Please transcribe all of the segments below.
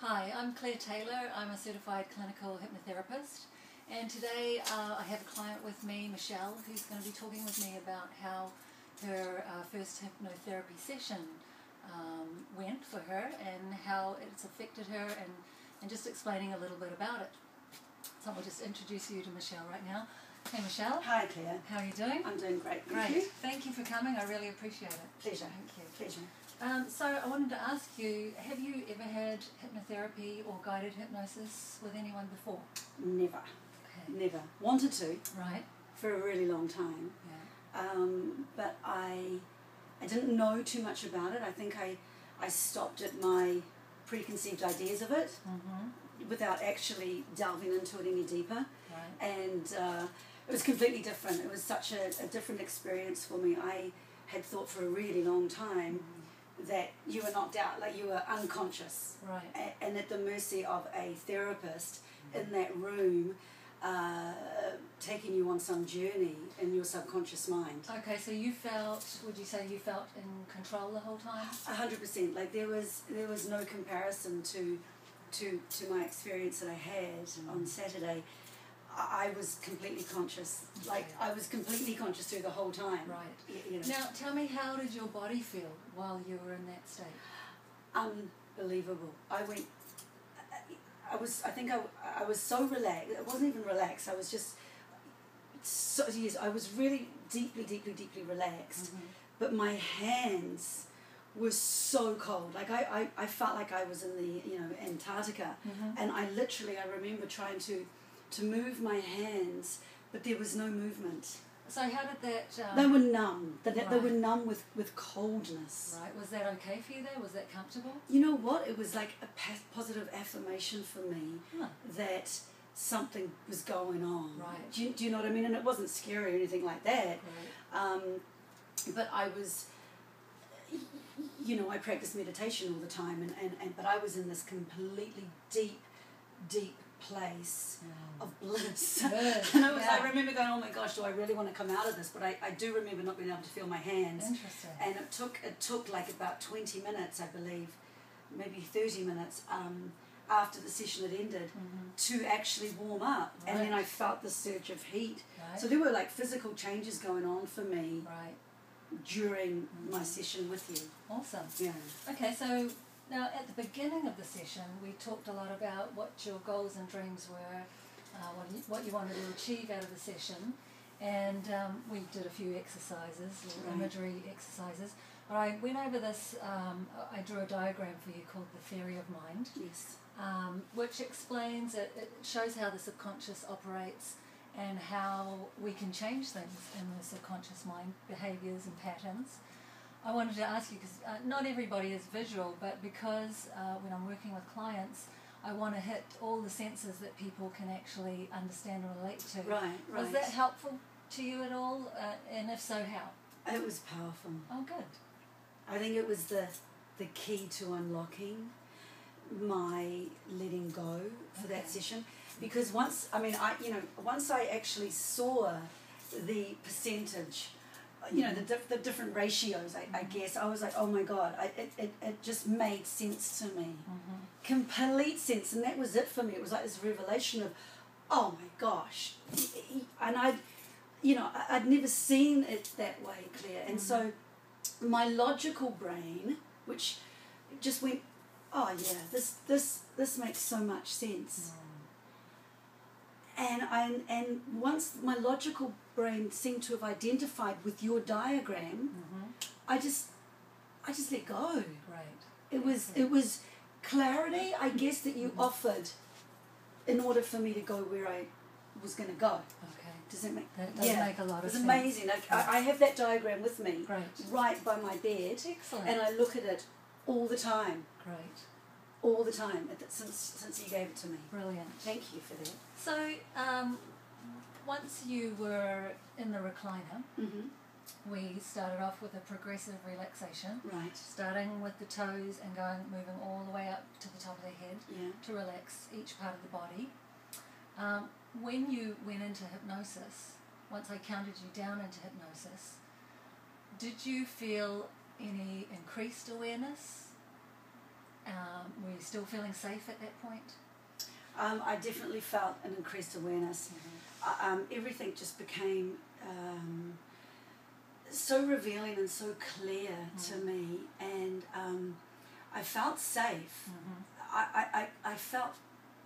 Hi, I'm Claire Taylor. I'm a certified clinical hypnotherapist, and today I have a client with me, Michelle, who's going to be talking with me about how her first hypnotherapy session went for her and how it's affected her, and just explaining a little bit about it. So I'll just introduce you to Michelle right now. Hey Michelle. Hi Claire. How are you doing? I'm doing great. Great. You? Thank you for coming. I really appreciate it. Pleasure. Thank you. Pleasure. So I wanted to ask you, have you ever had hypnotherapy or guided hypnosis with anyone before? Never. Okay. Never. Wanted to. Right. For a really long time. Yeah. But I didn't know too much about it. I think I stopped at my preconceived ideas of it without actually delving into it any deeper. Right. And it was completely different. It was such a different experience for me. I had thought for a really long time that you were knocked out, like you were unconscious, right, and at the mercy of a therapist in that room, taking you on some journey in your subconscious mind. Okay, so you felt, would you say you felt in control the whole time? 100%. Like there was no comparison to my experience that I had on Saturday. I was completely conscious. Like I was completely conscious through the whole time. Right. You know. Now, tell me, how did your body feel while you were in that state? Unbelievable. I was so relaxed. It wasn't even relaxed. I was just I was really deeply relaxed. But my hands were so cold. Like I felt like I was in the Antarctica, and I remember trying to move my hands, but there was no movement. So how did that... they were numb. They Right. were numb with coldness. Right. Was that okay for you though? Was that comfortable? You know what? It was like a positive affirmation for me Huh. that something was going on. Right. Do you know what I mean? And it wasn't scary or anything like that. Right. But I was... I practiced meditation all the time, but I was in this completely deep place of bliss. Good. And I remember going, oh my gosh, do I really want to come out of this? But I do remember not being able to feel my hands. Interesting. And it took like about 20 minutes, I believe, maybe 30 minutes after the session had ended to actually warm up. Right. And then I felt the surge of heat. Right. So there were like physical changes going on for me Right. during my session with you. Awesome. Yeah. Okay, so now at the beginning of the session we talked a lot about what your goals and dreams were, what you wanted to achieve out of the session, and we did a few exercises, little imagery exercises. But I went over this, I drew a diagram for you called the theory of mind, Yes. which explains, it shows how the subconscious operates and how we can change things in the subconscious mind, behaviours and patterns. I wanted to ask you, because not everybody is visual, but because when I'm working with clients, I want to hit all the senses that people can actually understand and relate to. Right. Was that helpful to you at all? And if so, how? It was powerful. Oh, good. I think it was the key to unlocking my letting go for that session, because once I actually saw the percentage, the different ratios, I guess, I was like, oh my God, it just made sense to me. Complete sense. And that was it for me. It was like this revelation of, oh my gosh. And I'd never seen it that way, Claire. And so my logical brain, which just went, oh yeah, this makes so much sense. And once my logical brain seemed to have identified with your diagram, I just let go. Right. It was clarity, I guess, that you offered in order for me to go where I was going to go. Okay. Does that make That does make a lot of sense. It's amazing. I have that diagram with me Right by my bed. Excellent. And I look at it all the time. Great. All the time, since you gave it to me. Brilliant. Thank you for that. So, once you were in the recliner, we started off with a progressive relaxation. Right. Starting with the toes and moving all the way up to the top of the head to relax each part of the body. When you went into hypnosis, once I counted you down into hypnosis, did you feel any increased awareness? were you still feeling safe at that point? I definitely felt an increased awareness. Everything just became so revealing and so clear to me, and I felt safe. I felt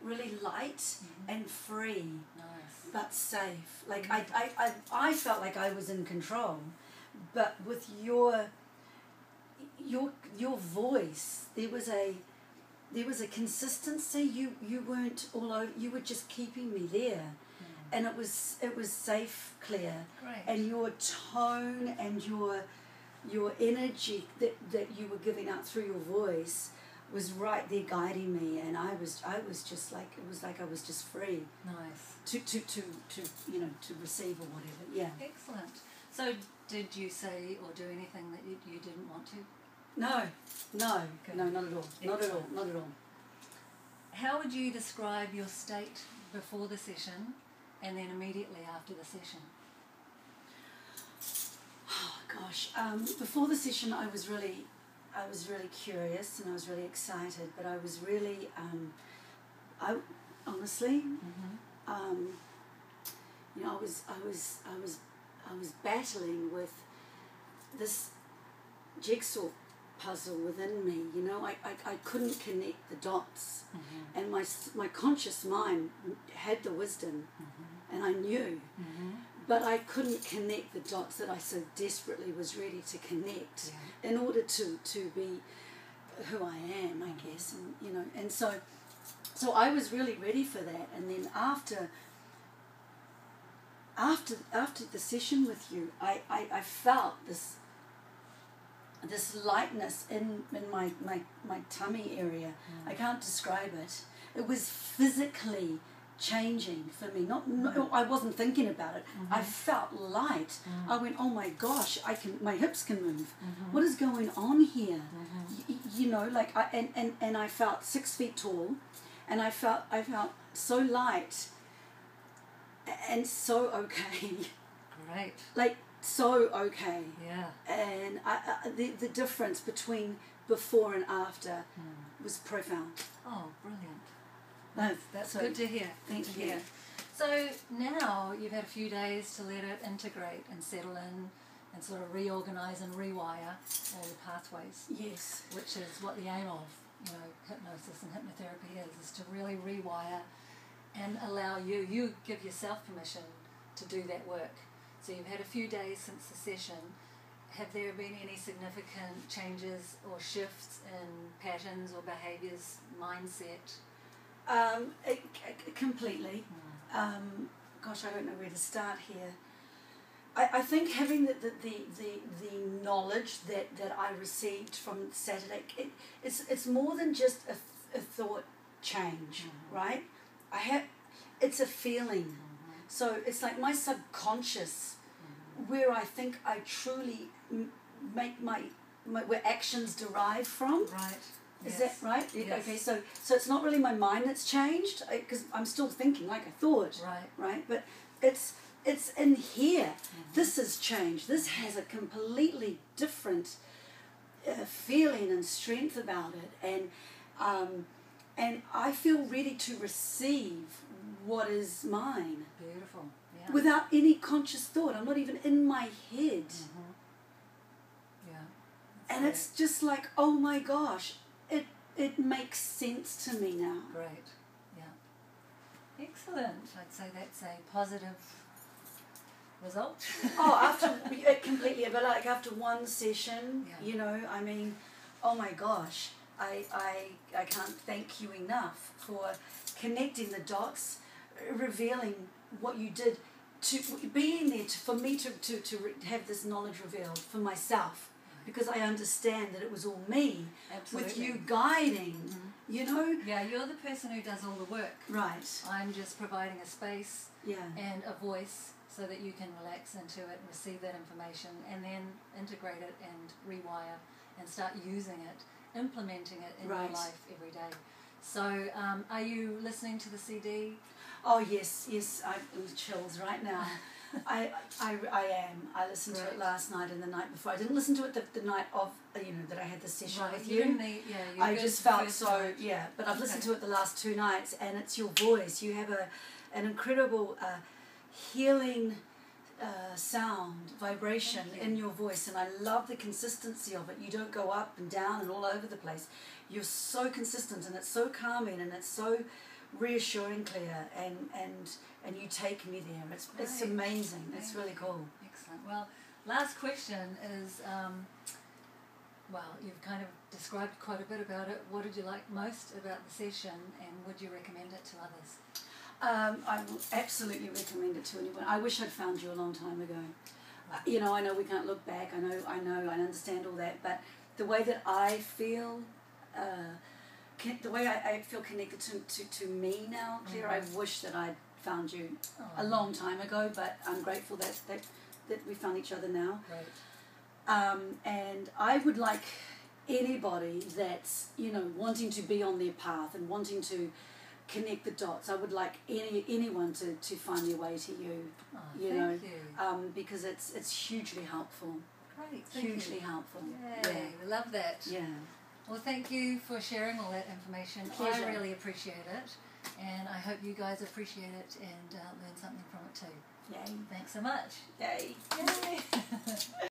really light and free, but safe. Like I felt like I was in control, but with your voice, there was a consistency. You weren't all over. You were just keeping me there, and it was safe, clear. Great. And your tone and your energy that you were giving out through your voice was right there guiding me, and I was just like, it was like I was just free. Nice. To to receive or whatever. Yeah. Excellent. So did you say or do anything that you didn't want to? No, Good. no, not at all. Not at all. Not at all. How would you describe your state before the session and then immediately after the session? Oh gosh, before the session I was really curious and I was really excited, but I was really, I honestly, I was battling with this jigsaw puzzle within me. I couldn't connect the dots, and my conscious mind had the wisdom, and I knew, but I couldn't connect the dots that I so desperately was ready to connect in order to be who I am, I guess, and so I was really ready for that. And then after the session with you, I felt this lightness in my tummy area. I can't describe it. It was physically changing for me. I wasn't thinking about it. I felt light. I went, oh my gosh, my hips can move. What is going on here? And I felt 6 feet tall, and I felt so light and so okay. Great. Like so okay. Yeah. And the difference between before and after was profound. Oh, brilliant. No, That's good to hear. Thank Good to you. hear. So now you've had a few days to let it integrate and settle in and sort of reorganize and rewire all the pathways. Yes. Which is what the aim of, hypnosis and hypnotherapy is to really rewire and allow you give yourself permission to do that work. So you've had a few days since the session. Have there been any significant changes or shifts in patterns or behaviours, mindset? Completely. Gosh, I don't know where to start here. I think having the knowledge that I received from Saturday, it's more than just a thought change, right? It's a feeling. So it's like my subconscious, where I think I truly make where actions derive from. Right. Is that right? Yes. Okay, so it's not really my mind that's changed, because I'm still thinking like I thought. Right. But it's in here. This has changed. This has a completely different feeling and strength about it, and I feel ready to receive what is mine. Beautiful. Yeah. Without any conscious thought. I'm not even in my head. Yeah. And it's just like, oh my gosh, it makes sense to me now. Great. Yeah. Excellent. I'd say that's a positive result. Completely, but like after one session, oh my gosh, I can't thank you enough for connecting the dots, revealing what you did, to being there for me to have this knowledge revealed for myself, because I understand that it was all me. Absolutely. With you guiding, Yeah, you're the person who does all the work. Right. I'm just providing a space and a voice so that you can relax into it and receive that information and then integrate it and rewire and start using it, implementing it in your life every day. So are you listening to the CD? Oh yes, I'm chills right now. I am. I listened to it last night and the night before. I didn't listen to it the night of, that I had the session with you. Didn't need, I just felt so, but I've listened to it the last 2 nights, and it's your voice. You have an incredible healing sound, vibration in your voice, and I love the consistency of it. You don't go up and down and all over the place. You're so consistent, and it's so calming, and it's so reassuring, Claire, and you take me there. It's amazing. It's really cool. Excellent. Well, last question is, you've kind of described quite a bit about it. What did you like most about the session, and would you recommend it to others? I will absolutely recommend it to anyone. I wish I'd found you a long time ago. I know we can't look back. I understand all that, but the way that I feel, the way I feel connected to me now, Claire, I wish that I'd found you a long time ago, but I'm grateful that we found each other now. Right. And I would like anybody that's, wanting to be on their path and wanting to connect the dots. I would like anyone to find their way to you. Thank you. Because it's hugely helpful. Great. Hugely helpful. Yay, we love that. Yeah. Well, thank you for sharing all that information. Pleasure. I really appreciate it, and I hope you guys appreciate it and learn something from it too. Yay. Thanks so much. Yay. Yay.